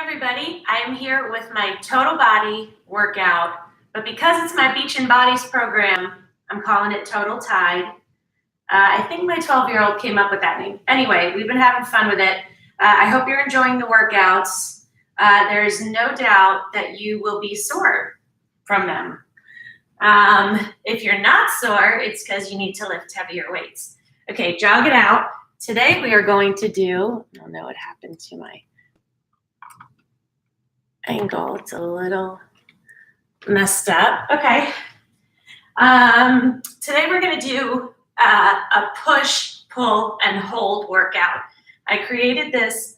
everybody, I'm here with my total body workout, but because it's my Beachin Bodies program, I'm calling it Total Tide. I think my 12-year-old came up with that name. Anyway, we've been having fun with it. I hope you're enjoying the workouts. There's no doubt that you will be sore from them. If you're not sore, it's because you need to lift heavier weights. Okay, jog it out. Today we are going to do, I don't know what happened to my angle. It's a little messed up. Okay. Today we're going to do a push, pull, and hold workout. I created this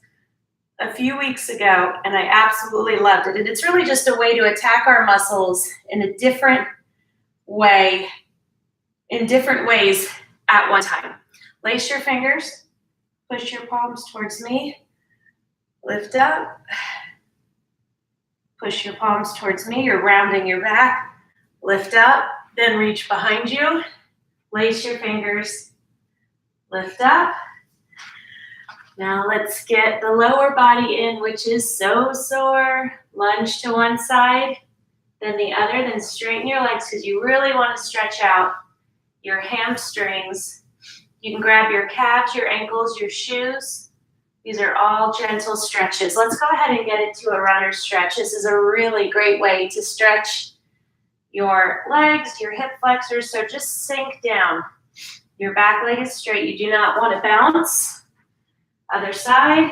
a few weeks ago, and I absolutely loved it. And it's really just a way to attack our muscles in a different way, in different ways at one time. Lace your fingers, push your palms towards me, lift up, push your palms towards me, you're rounding your back, lift up, then reach behind you, lace your fingers, lift up. Now let's get the lower body in, which is so sore. Lunge to one side, then the other, then straighten your legs because you really want to stretch out your hamstrings. You can grab your calves, your ankles, your shoes. These are all gentle stretches. Let's go ahead and get into a runner stretch. This is a really great way to stretch your legs, your hip flexors. So just sink down. Your back leg is straight. You do not want to bounce. Other side.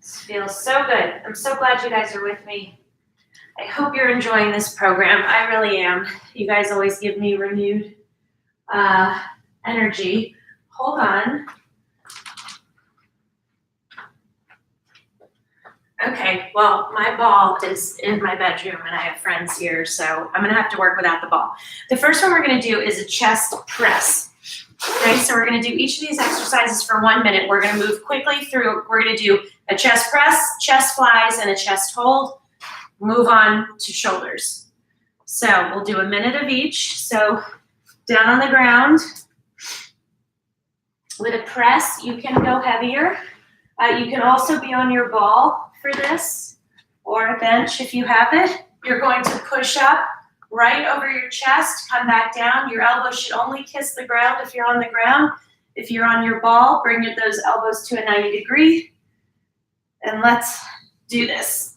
This feels so good. I'm so glad you guys are with me. I hope you're enjoying this program. I really am. You guys always give me renewed energy. Hold on. Okay, well, my ball is in my bedroom and I have friends here, so I'm gonna have to work without the ball. The first one we're gonna do is a chest press. Okay, so we're gonna do each of these exercises for 1 minute. We're gonna move quickly through. We're gonna do a chest press, chest flies, and a chest hold. Move on to shoulders. So we'll do a minute of each. So down on the ground. With a press, you can go heavier. You can also be on your ball for this, or a bench if you have it. You're going to push up right over your chest, come back down. Your elbows should only kiss the ground if you're on the ground. If you're on your ball, bring those elbows to a 90 degree. And let's do this.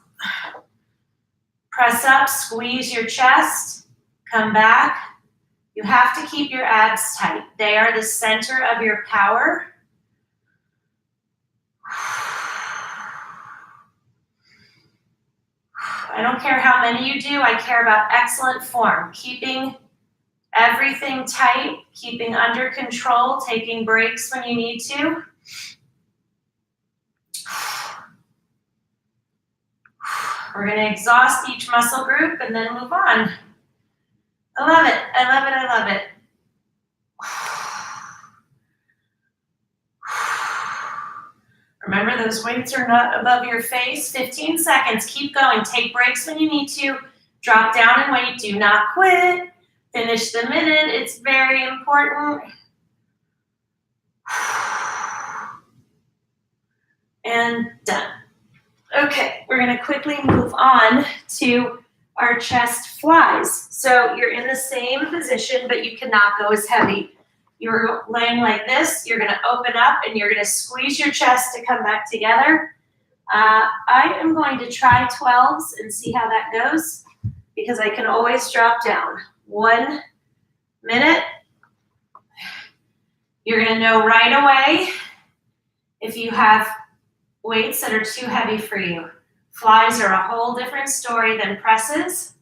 Press up, squeeze your chest, come back. You have to keep your abs tight. They are the center of your power. I don't care how many you do. I care about excellent form. Keeping everything tight, keeping under control, taking breaks when you need to. We're going to exhaust each muscle group and then move on. I love it. I love it. I love it. Remember, those weights are not above your face. 15 seconds. Keep going. Take breaks when you need to. Drop down and wait. Do not quit. Finish the minute. It's very important. And done. Okay, we're going to quickly move on to our chest flies. So you're in the same position, but you cannot go as heavy. You're laying like this. You're going to open up and you're going to squeeze your chest to come back together. I am going to try 12s and see how that goes because I can always drop down. 1 minute. You're going to know right away if you have weights that are too heavy for you. Flies are a whole different story than presses.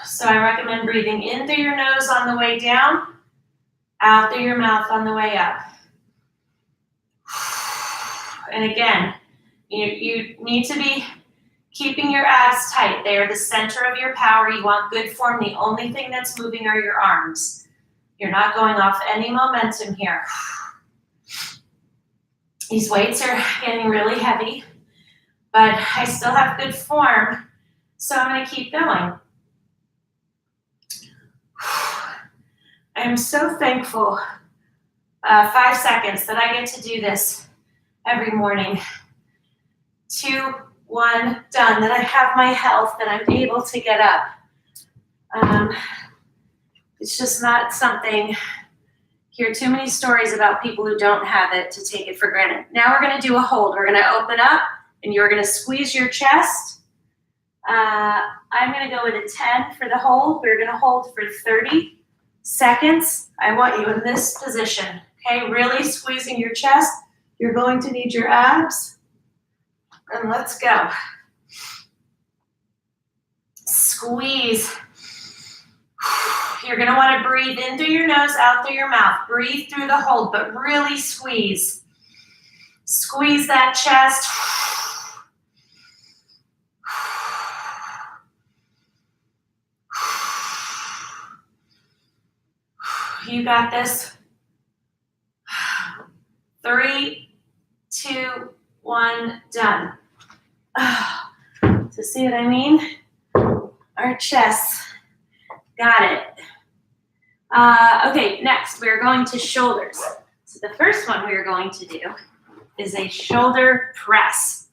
So I recommend breathing in through your nose on the way down, out through your mouth on the way up. And again, you need to be keeping your abs tight. They are the center of your power. You want good form. The only thing that's moving are your arms. You're not going off any momentum here. These weights are getting really heavy, but I still have good form, so I'm going to keep going. I'm so thankful, 5 seconds, that I get to do this every morning. 2, 1, done, that I have my health, that I'm able to get up. It's just not something, hear too many stories about people who don't have it to take it for granted. Now we're gonna do a hold. We're gonna open up and you're gonna squeeze your chest. I'm gonna go with a 10 for the hold. We're gonna hold for 30 seconds. I want you in this position, okay? Really squeezing your chest. You're going to need your abs. And let's go. Squeeze. You're gonna wanna breathe in through your nose, out through your mouth. Breathe through the hold, but really squeeze. Squeeze that chest. You got this. 3, 2, 1, done. So see what I mean? Our chests. Got it. Okay, next we're going to shoulders. So the first one we're going to do is a shoulder press.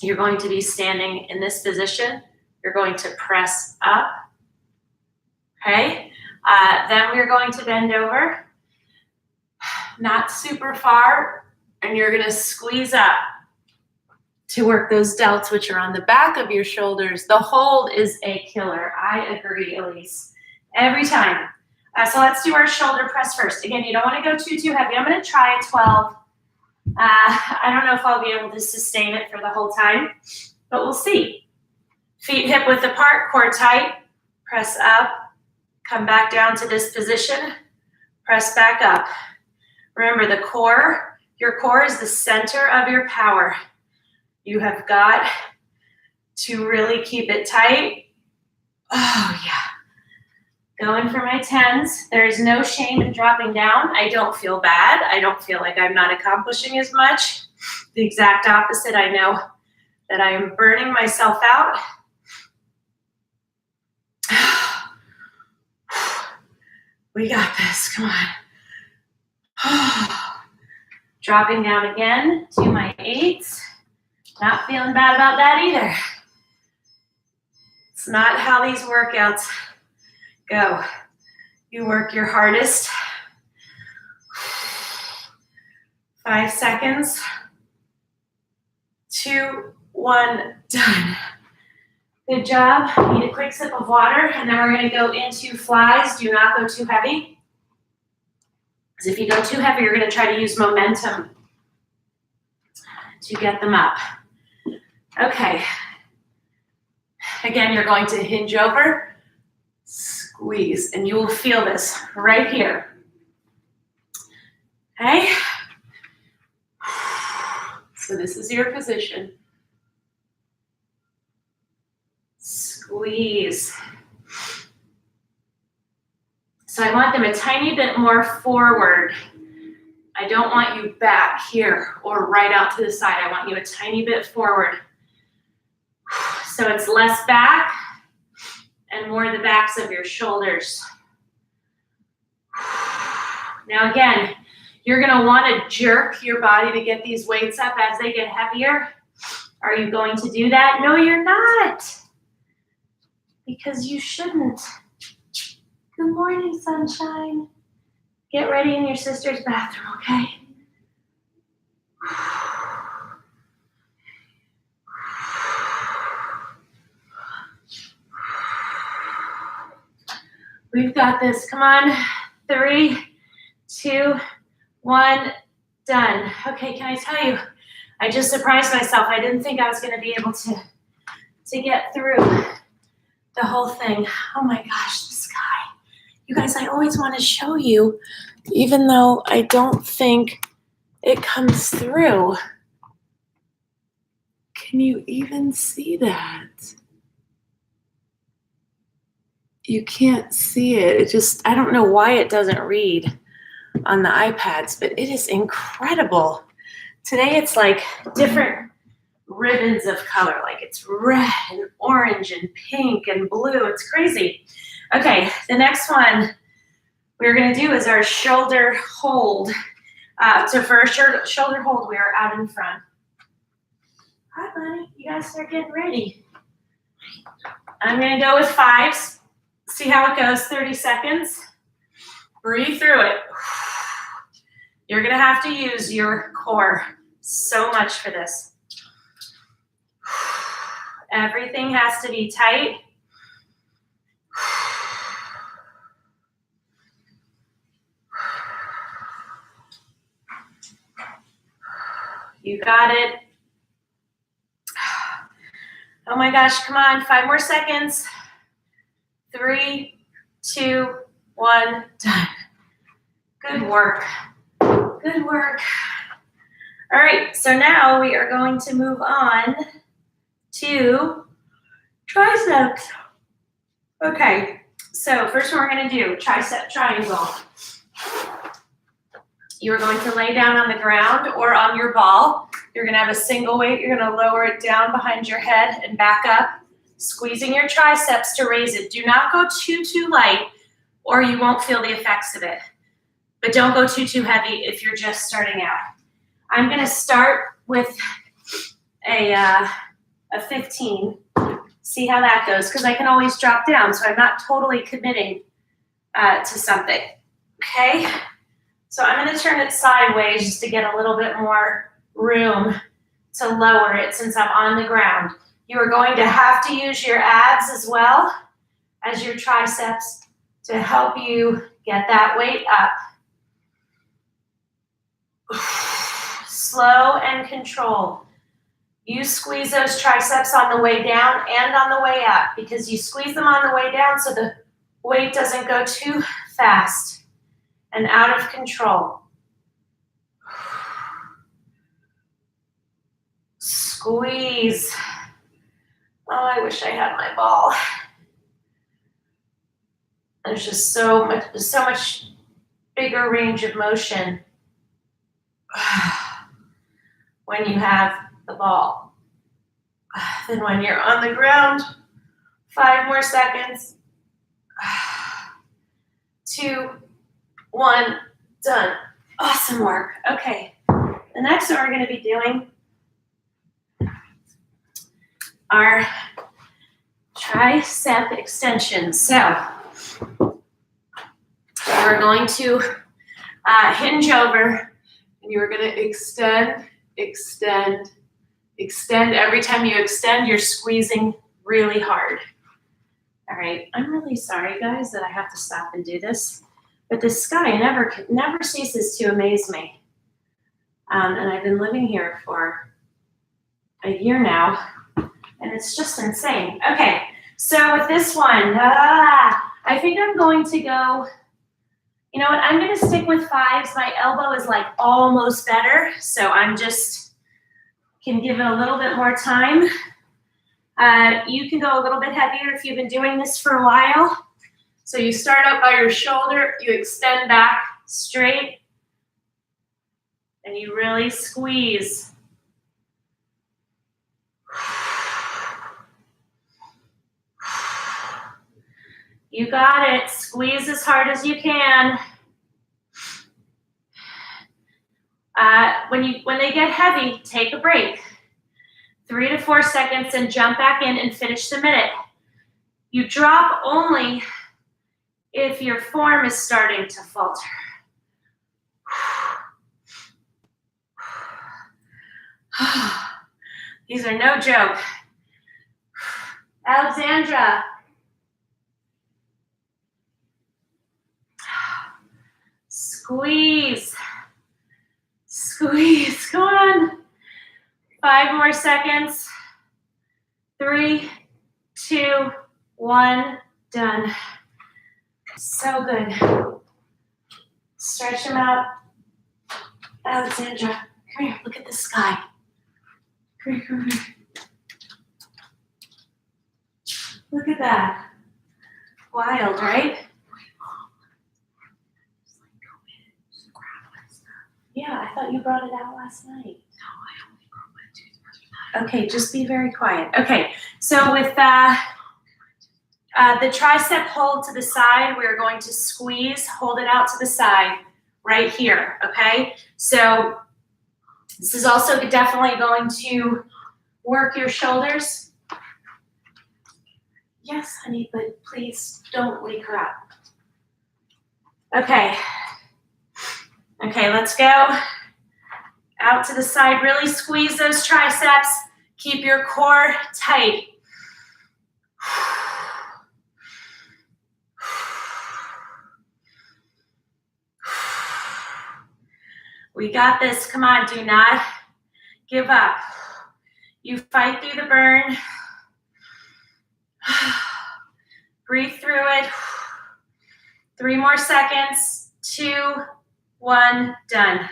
You're going to be standing in this position. You're going to press up. Okay? Then we're going to bend over, not super far, and you're gonna squeeze up to work those delts, which are on the back of your shoulders. The hold is a killer. I agree, Elise. Every time. So let's do our shoulder press first. Again, you don't wanna go too heavy. I'm gonna try a 12. I don't know if I'll be able to sustain it for the whole time, but we'll see. Feet hip width apart, core tight, press up. Come back down to this position, press back up. Remember the core, your core is the center of your power. You have got to really keep it tight. Oh yeah. Going for my 10s. There is no shame in dropping down. I don't feel bad. I don't feel like I'm not accomplishing as much. The exact opposite. I know that I am burning myself out. We got this, come on. Dropping down again to my 8s. Not feeling bad about that either. It's not how these workouts go. You work your hardest. 5 seconds. 2, 1, done. Good job. Need a quick sip of water, and then we're going to go into flies. Do not go too heavy. Because if you go too heavy, you're going to try to use momentum to get them up. Okay. Again, you're going to hinge over, squeeze, and you will feel this right here. Okay? So this is your position. Squeeze. So I want them a tiny bit more forward. I don't want you back here or right out to the side. I want you a tiny bit forward. So it's less back and more the backs of your shoulders. Now again, you're gonna wanna jerk your body to get these weights up as they get heavier. Are you going to do that? No, you're not. Because you shouldn't. Good morning, sunshine. Get ready in your sister's bathroom, okay? We've got this. Come on. 3, 2, 1, done. Okay, can I tell you, I just surprised myself. I didn't think I was going to be able to get through the whole thing. Oh my gosh, the sky. You guys, I always want to show you, even though I don't think it comes through. Can you even see that? You can't see it. It just, I don't know why it doesn't read on the iPads, but it is incredible. Today it's like different ribbons of color, like it's red and orange and pink and blue. It's crazy. Okay, the next one, we're gonna do is our shoulder hold. So for our shoulder hold, we are out in front. Hi, buddy. You guys start getting ready. I'm gonna go with 5s. See how it goes, 30 seconds. Breathe through it. You're gonna have to use your core so much for this. Everything has to be tight. You got it. Oh my gosh, come on, 5 more seconds. 3, 2, 1, done. Good work. Good work. All right, so now we are going to move on to triceps. Okay, so first one we're gonna do, tricep triangle. You are going to lay down on the ground or on your ball. You're gonna have a single weight. You're gonna lower it down behind your head and back up, squeezing your triceps to raise it. Do not go too light or you won't feel the effects of it. But don't go too heavy if you're just starting out. I'm gonna start with a 15. See how that goes, because I can always drop down, so I'm not totally committing to something, okay? So I'm gonna turn it sideways just to get a little bit more room to lower it since I'm on the ground. You are going to have to use your abs as well as your triceps to help you get that weight up. Slow and control. You squeeze those triceps on the way down and on the way up, because you squeeze them on the way down so the weight doesn't go too fast and out of control. Squeeze. Oh, I wish I had my ball. There's just so much bigger range of motion when you have the ball than when you're on the ground. 5 more seconds. 2, 1, done. Awesome work. Okay, the next one we're going to be doing are tricep extensions. So we're going to hinge over, and you are going to extend, extend, extend. Every time you extend, you're squeezing really hard. All right, I'm really sorry, guys, that I have to stop and do this, but the sky never ceases to amaze me. And I've been living here for a year now, and it's just insane. Okay, so with this one, I think I'm going to go, you know what, I'm going to stick with 5s. My elbow is like almost better, so I'm just can give it a little bit more time. You can go a little bit heavier if you've been doing this for a while. So you start up by your shoulder, you extend back straight, and you really squeeze. You got it. Squeeze as hard as you can. When they get heavy, take a break. 3 to 4 seconds and jump back in and finish the minute. You drop only if your form is starting to falter. These are no joke. Alexandra. Squeeze. Squeeze. Come on. 5 more seconds. 3, 2, 1, done. So good. Stretch them out. Alexandra, come here, look at the sky. Come here. Look at that. Wild, right? Yeah, I thought you brought it out last night. No, I only brought my toothbrush for that. Okay, just be very quiet. Okay, so with The tricep hold to the side, we're going to squeeze, hold it out to the side right here, okay? So this is also definitely going to work your shoulders. Yes, honey, but please don't wake her up. Okay. Okay, let's go. Out to the side, really squeeze those triceps. Keep your core tight. We got this. Come on, do not give up. You fight through the burn. Breathe through it. 3 more seconds. 2, 1, done.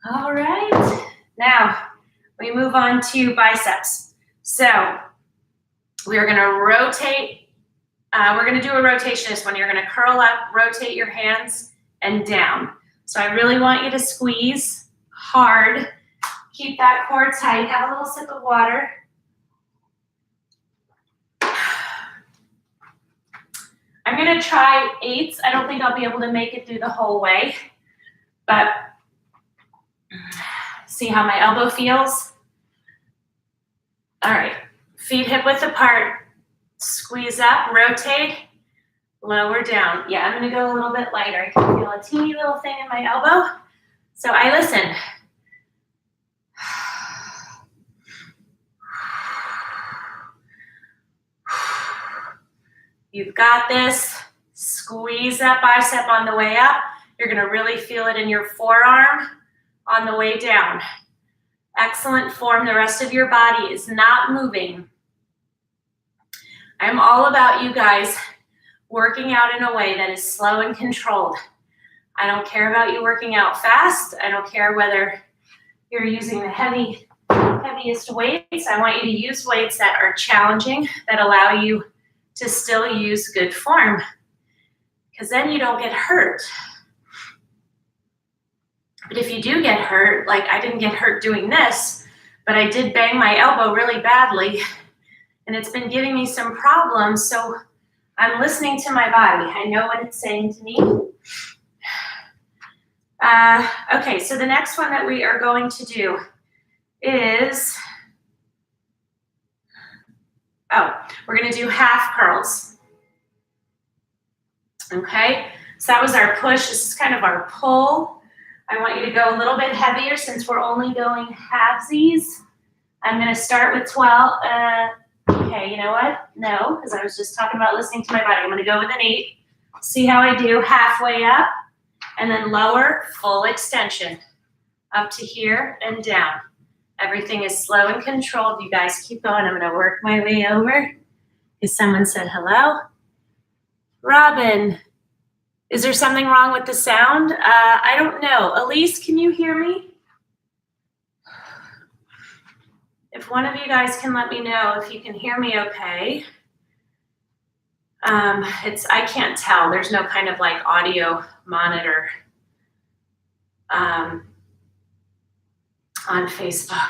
All right. Now, we move on to biceps. So, we are going to rotate. We're going to do a rotation this one. You're going to curl up, rotate your hands, and down. So I really want you to squeeze hard. Keep that core tight. Have a little sip of water. I'm going to try 8s. I don't think I'll be able to make it through the whole way, but see how my elbow feels. All right, feet hip width apart. Squeeze up, rotate, lower down. Yeah, I'm going to go a little bit lighter. I can feel a teeny little thing in my elbow. So I listen. You've got this. Squeeze that bicep on the way up. You're going to really feel it in your forearm on the way down. Excellent form. The rest of your body is not moving. I'm all about you guys working out in a way that is slow and controlled. I don't care about you working out fast. I don't care whether you're using the heaviest weights. I want you to use weights that are challenging, that allow you to still use good form, because then you don't get hurt. But if you do get hurt, like I didn't get hurt doing this, but I did bang my elbow really badly, and it's been giving me some problems, so I'm listening to my body. I know what it's saying to me. Okay, so the next one that we are going to do is, we're going to do half curls. Okay, so that was our push. This is kind of our pull. I want you to go a little bit heavier since we're only going halvesies. I'm going to start with 12. Okay, you know what? No, because I was just talking about listening to my body. I'm going to go with an 8. See how I do. Halfway up, and then lower, full extension. Up to here and down. Everything is slow and controlled. You guys keep going. I'm going to work my way over. Because someone said hello. Robin, is there something wrong with the sound? I don't know. Elise, can you hear me? If one of you guys can let me know if you can hear me okay. I can't tell. There's no kind of like audio monitor on Facebook.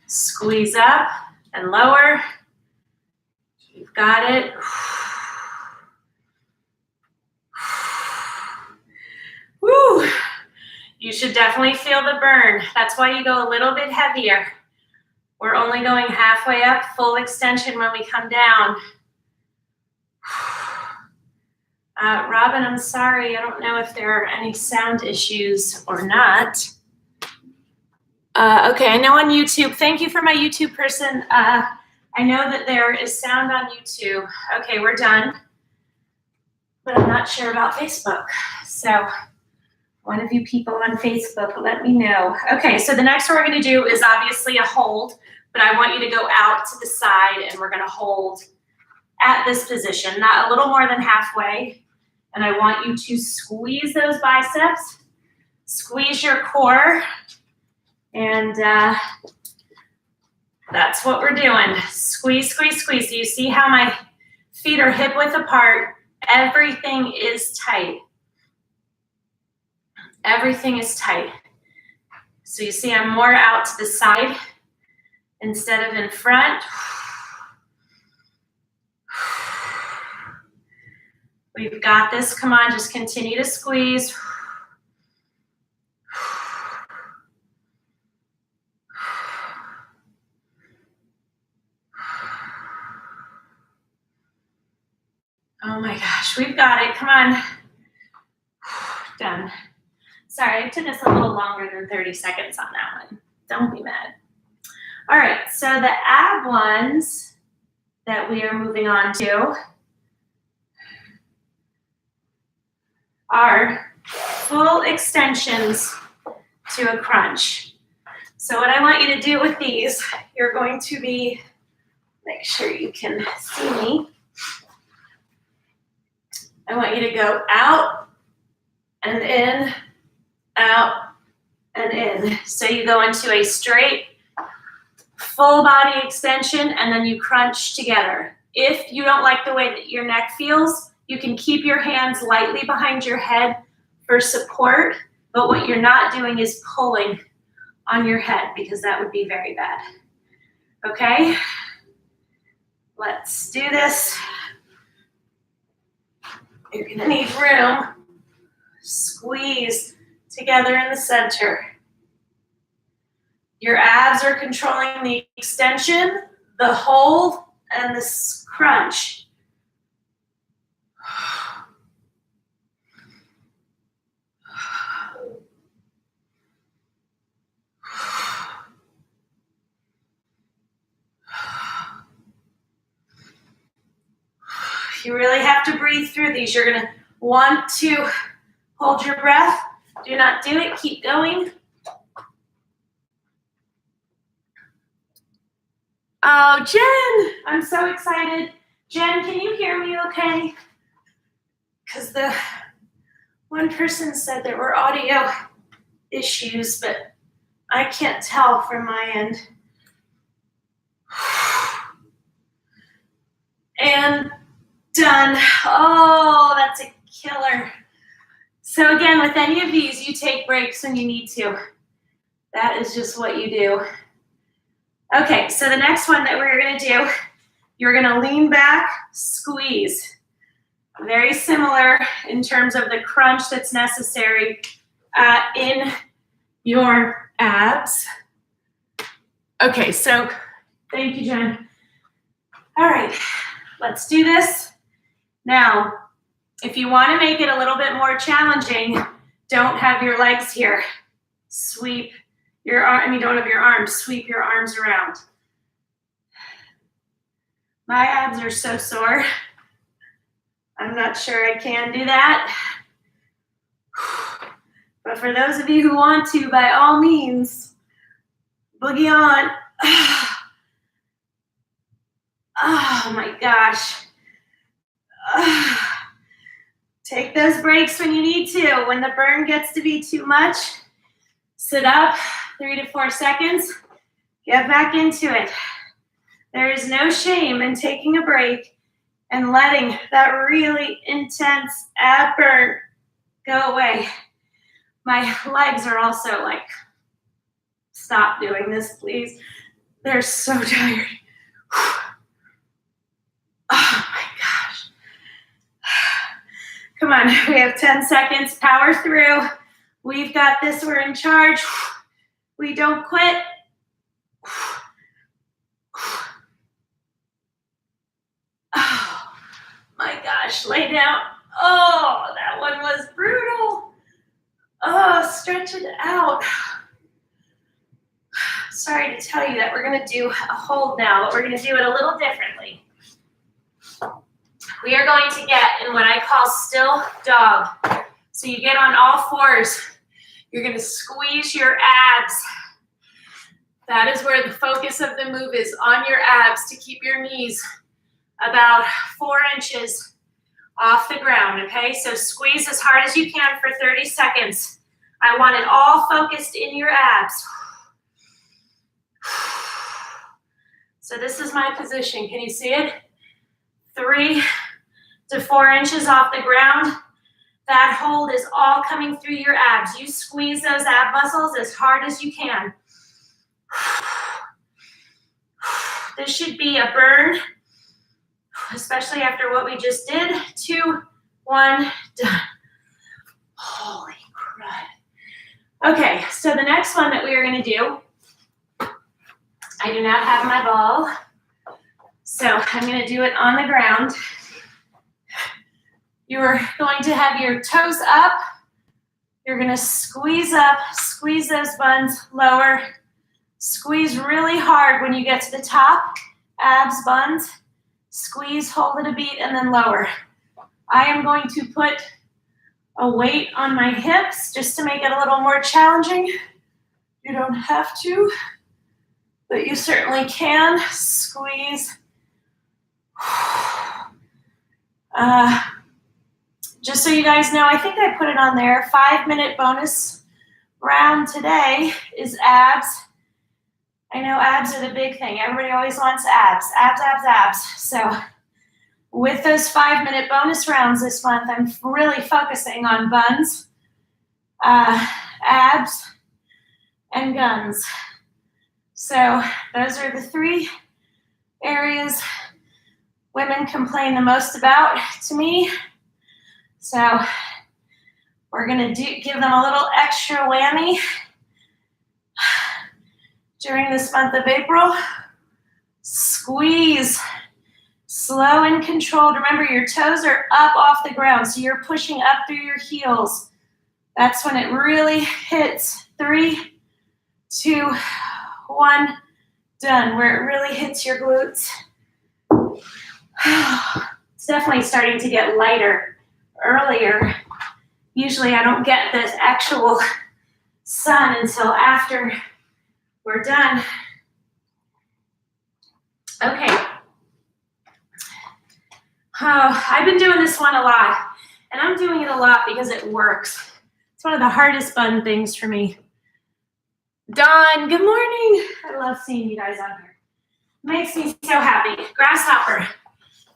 Squeeze up and lower. You've got it. Woo! You should definitely feel the burn. That's why you go a little bit heavier. We're only going halfway up, full extension when we come down. Robin, I'm sorry. I don't know if there are any sound issues or not. Okay, I know on YouTube. Thank you for my YouTube person. I know that there is sound on YouTube. Okay, we're done. But I'm not sure about Facebook. So one of you people on Facebook, let me know. Okay, so the next one we're going to do is obviously a hold, but I want you to go out to the side, and we're going to hold at this position, not a little more than halfway. And I want you to squeeze those biceps, squeeze your core, and that's what we're doing. Squeeze, squeeze, squeeze. So you see how my feet are hip width apart? Everything is tight. Everything is tight. So you see I'm more out to the side instead of in front. We've got this. Come on, just continue to squeeze. Oh my gosh, we've got it. Come on. Done. Sorry, it took us a little longer than 30 seconds on that one. Don't be mad. All right, so the ab ones that we are moving on to are full extensions to a crunch. So what I want you to do with these, you're going to be, make sure you can see me. I want you to go out and in, out and in. So you go into a straight full body extension and then you crunch together. If you don't like the way that your neck feels, you can keep your hands lightly behind your head for support, but what you're not doing is pulling on your head because that would be very bad. Okay? Let's do this. You're gonna need room. Squeeze together in the center. Your abs are controlling the extension, the hold, and the crunch. You really have to breathe through these. You're gonna want to hold your breath. Do not do it, keep going. Oh, Jen, I'm so excited. Jen, can you hear me okay? Because the one person said there were audio issues, but I can't tell from my end. And done. Oh, that's a killer. So again, with any of these, you take breaks when you need to. That is just what you do. Okay, so the next one that we're gonna do, you're gonna lean back, squeeze. Very similar in terms of the crunch that's necessary in your abs. Okay, so thank you, Jen. All right, let's do this. Now, if you want to make it a little bit more challenging, don't have your legs here. Sweep your arm, don't have your arms, sweep your arms around. My abs are so sore. I'm not sure I can do that. But for those of you who want to, by all means, boogie on. Oh my gosh. Take those breaks when you need to. When the burn gets to be too much, sit up 3 to 4 seconds, get back into it. There is no shame in taking a break and letting that really intense ab burn go away. My legs are also like, stop doing this, please. They're so tired. Oh my gosh. Come on, we have 10 seconds, power through. We've got this, we're in charge. We don't quit. Oh my gosh, lay down. Oh, that one was brutal. Oh, stretch it out. Sorry to tell you that we're gonna do a hold now, but we're gonna do it a little differently. We are going to get in what I call still dog. So you get on all fours. You're gonna squeeze your abs. That is where the focus of the move is, on your abs, to keep your knees about 4 inches off the ground, okay? So squeeze as hard as you can for 30 seconds. I want it all focused in your abs. So this is my position. Can you see it? 3 to 4 inches off the ground. That hold is all coming through your abs. You squeeze those ab muscles as hard as you can. This should be a burn, especially after what we just did. 2, 1, done. Holy crud. Okay, so the next one that we are going to do, I do not have my ball, so I'm going to do it on the ground. You are going to have your toes up. You're going to squeeze up, squeeze those buns, lower. Squeeze really hard when you get to the top, abs, buns. Squeeze, hold it a beat, and then lower. I am going to put a weight on my hips just to make it a little more challenging. You don't have to, but you certainly can. Squeeze. Just so you guys know, I think I put it on there. 5-minute bonus round today is abs. I know abs are the big thing. Everybody always wants abs, abs, abs, abs. So with those 5-minute bonus rounds this month, I'm really focusing on buns, abs, and guns. So those are the 3 areas women complain the most about to me. So we're gonna give them a little extra whammy during this month of April. Squeeze, slow and controlled. Remember, your toes are up off the ground, so you're pushing up through your heels. That's when it really hits. 3, 2, 1, done, where it really hits your glutes. It's definitely starting to get lighter. Earlier, usually I don't get this actual sun until after we're done. Okay. I've been doing this one a lot, and I'm doing it a lot because it works. It's one of the hardest bun things for me. Dawn, good morning. I love seeing you guys on here. Makes me so happy. Grasshopper.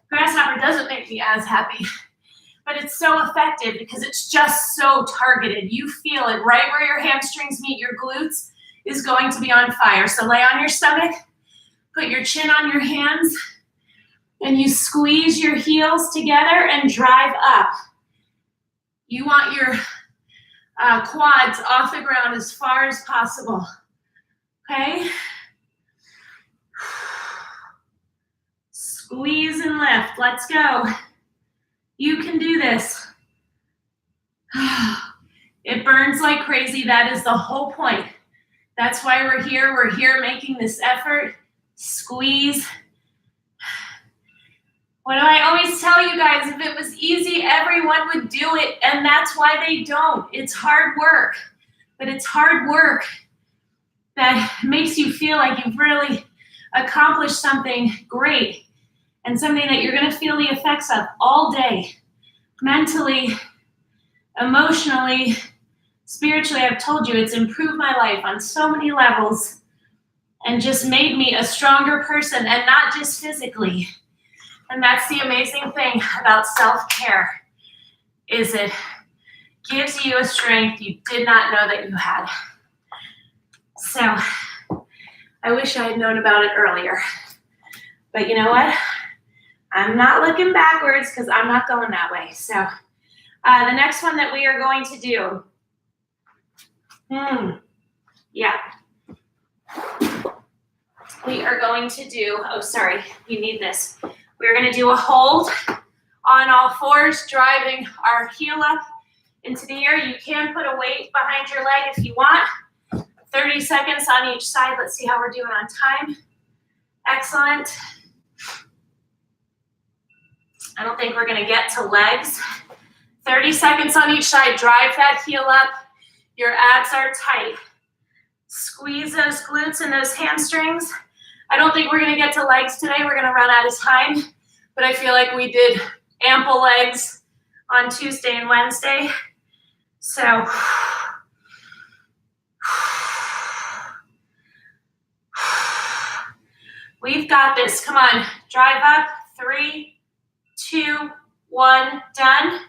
Grasshopper doesn't make me as happy, but it's so effective because it's just so targeted. You feel it right where your hamstrings meet your glutes is going to be on fire. So lay on your stomach, put your chin on your hands, and you squeeze your heels together and drive up. You want your quads off the ground as far as possible, okay? Squeeze and lift, let's go. You can do this. It burns like crazy. That is the whole point. That's why we're here. We're here making this effort. Squeeze. What do I always tell you guys? If it was easy, everyone would do it, and that's why they don't. It's hard work, but it's hard work that makes you feel like you've really accomplished something great and something that you're going to feel the effects of all day, mentally, emotionally, spiritually. I've told you it's improved my life on so many levels and just made me a stronger person, and not just physically. And that's the amazing thing about self-care, is it gives you a strength you did not know that you had. So I wish I had known about it earlier. But you know what? I'm not looking backwards because I'm not going that way. So the next one that we are going to do, we are going to do, oh, sorry, you need this. We're going to do a hold on all fours, driving our heel up into the air. You can put a weight behind your leg if you want. 30 seconds on each side. Let's see how we're doing on time. Excellent. I don't think we're going to get to legs. 30 seconds on each side. Drive that heel up. Your abs are tight. Squeeze those glutes and those hamstrings. I don't think we're going to get to legs today. We're going to run out of time. But I feel like we did ample legs on Tuesday and Wednesday. So we've got this. Come on. Drive up. 3, 2, 1. Done.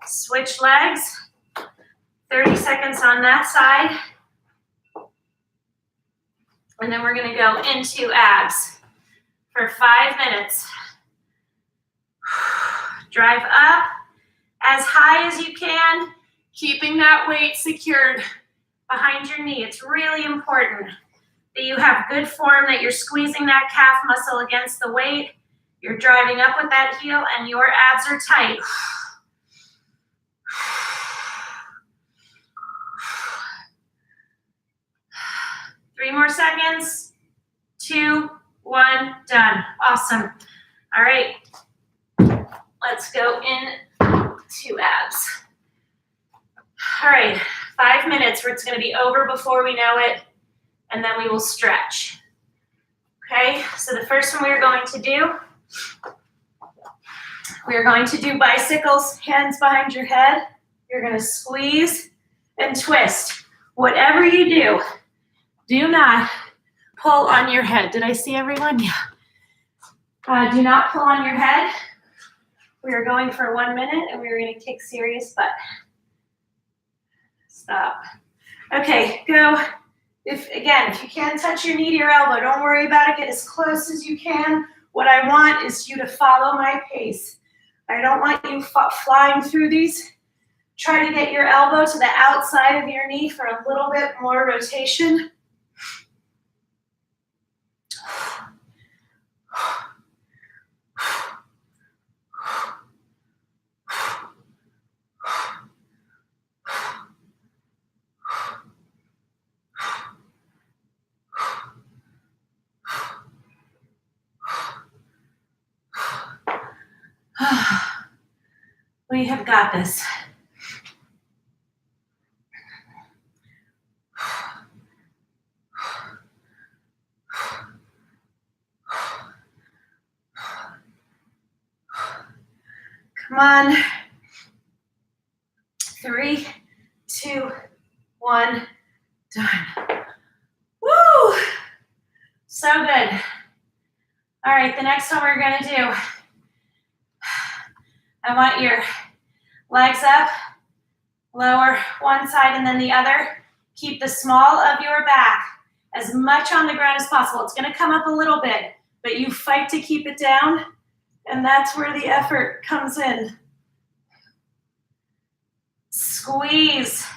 Switch legs. 30 seconds on that side. And then we're going to go into abs. for 5 minutes. Drive up as high as you can, keeping that weight secured behind your knee. It's really important that you have good form, that you're squeezing that calf muscle against the weight. You're driving up with that heel and your abs are tight. 3 more seconds. 2, 1, done. Awesome. All right. Let's go into abs. All right, 5 minutes where it's going to be over before we know it, and then we will stretch. Okay, so the first one we're going to do bicycles, hands behind your head. You're going to squeeze and twist. Whatever you do, do not pull on your head. Did I see everyone? Yeah. Do not pull on your head. We are going for 1 minute, and we're going to kick serious butt. Stop. Okay, go. If you can't touch your knee to your elbow, don't worry about it. Get as close as you can. What I want is you to follow my pace. I don't want you flying through these. Try to get your elbow to the outside of your knee for a little bit more rotation. We have got this. Come on. 3, 2, 1, done. Woo! So good. All right, the next one we're gonna do, I want your legs up, lower one side and then the other. Keep the small of your back as much on the ground as possible. It's gonna come up a little bit, but you fight to keep it down, and that's where the effort comes in. Squeeze,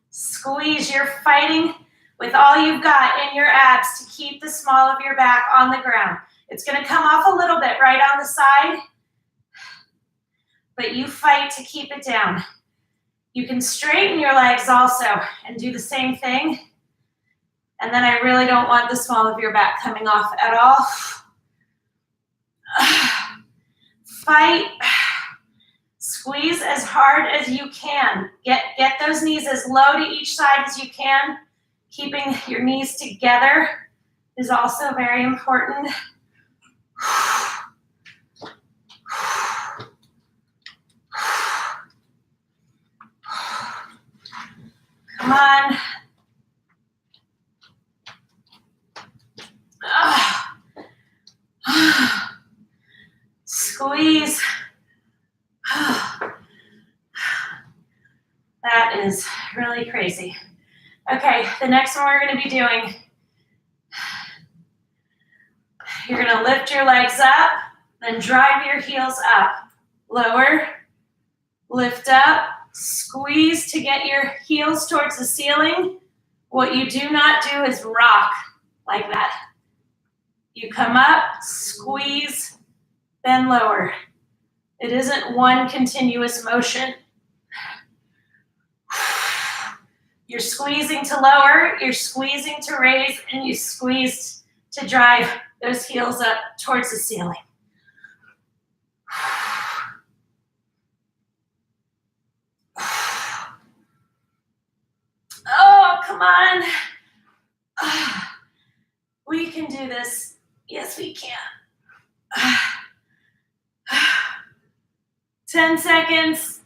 squeeze. You're fighting with all you've got in your abs to keep the small of your back on the ground. It's gonna come off a little bit right on the side, but you fight to keep it down. You can straighten your legs also and do the same thing. And then I really don't want the small of your back coming off at all. Fight. Squeeze as hard as you can. Get those knees as low to each side as you can. Keeping your knees together is also very important. Come on. Squeeze. That is really crazy. Okay, the next one we're going to be doing, you're going to lift your legs up, then drive your heels up. Lower, lift up, squeeze to get your heels towards the ceiling. What you do not do is rock like that. You come up, squeeze, then lower. It isn't one continuous motion. You're squeezing to lower, you're squeezing to raise, and you squeeze to drive those heels up towards the ceiling. Oh, come on. We can do this. Yes, we can. 10 seconds.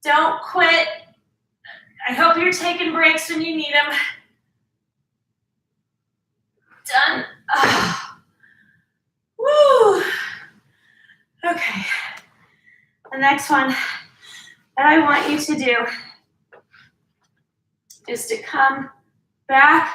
Don't quit. I hope you're taking breaks when you need them. Done. Woo. Okay. The next one that I want you to do is to come back,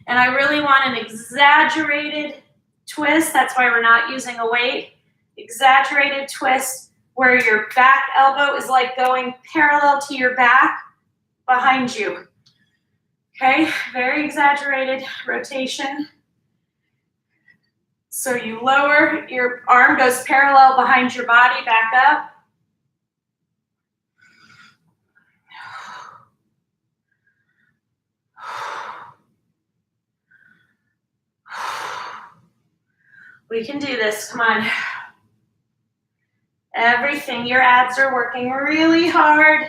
And I really want an exaggerated twist. That's why we're not using a weight. Exaggerated twist where your back elbow is like going parallel to your back behind you. Okay, very exaggerated rotation. So you lower, your arm goes parallel behind your body, back up. We can do this, come on. Everything, your abs are working really hard.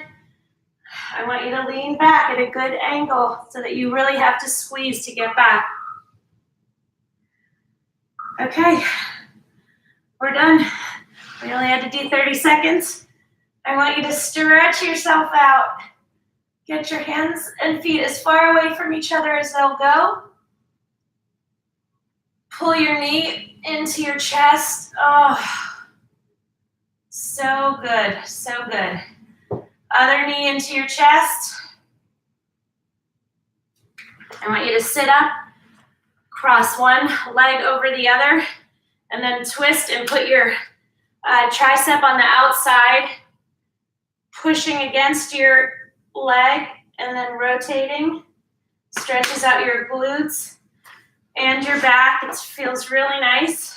I want you to lean back at a good angle so that you really have to squeeze to get back. Okay, we're done. We only had to do 30 seconds. I want you to stretch yourself out. Get your hands and feet as far away from each other as they'll go. Pull your knee into your chest. Oh, so good, so good. Other knee into your chest. I want you to sit up, cross one leg over the other, and then twist and put your tricep on the outside, pushing against your leg, and then rotating. Stretches out your glutes and your back. It feels really nice.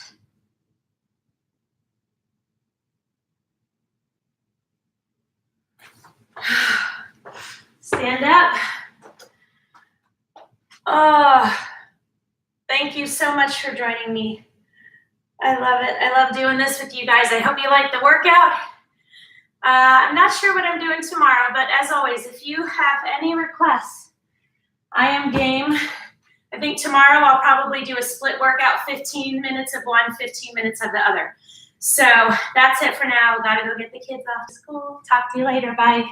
Stand up. Oh, thank you so much for joining me. I love it. I love doing this with you guys. I hope you like the workout. I'm not sure what I'm doing tomorrow, but as always, if you have any requests, I am game. I think tomorrow I'll probably do a split workout, 15 minutes of one, 15 minutes of the other. So that's it for now. Gotta go get the kids off to school. Talk to you later. Bye.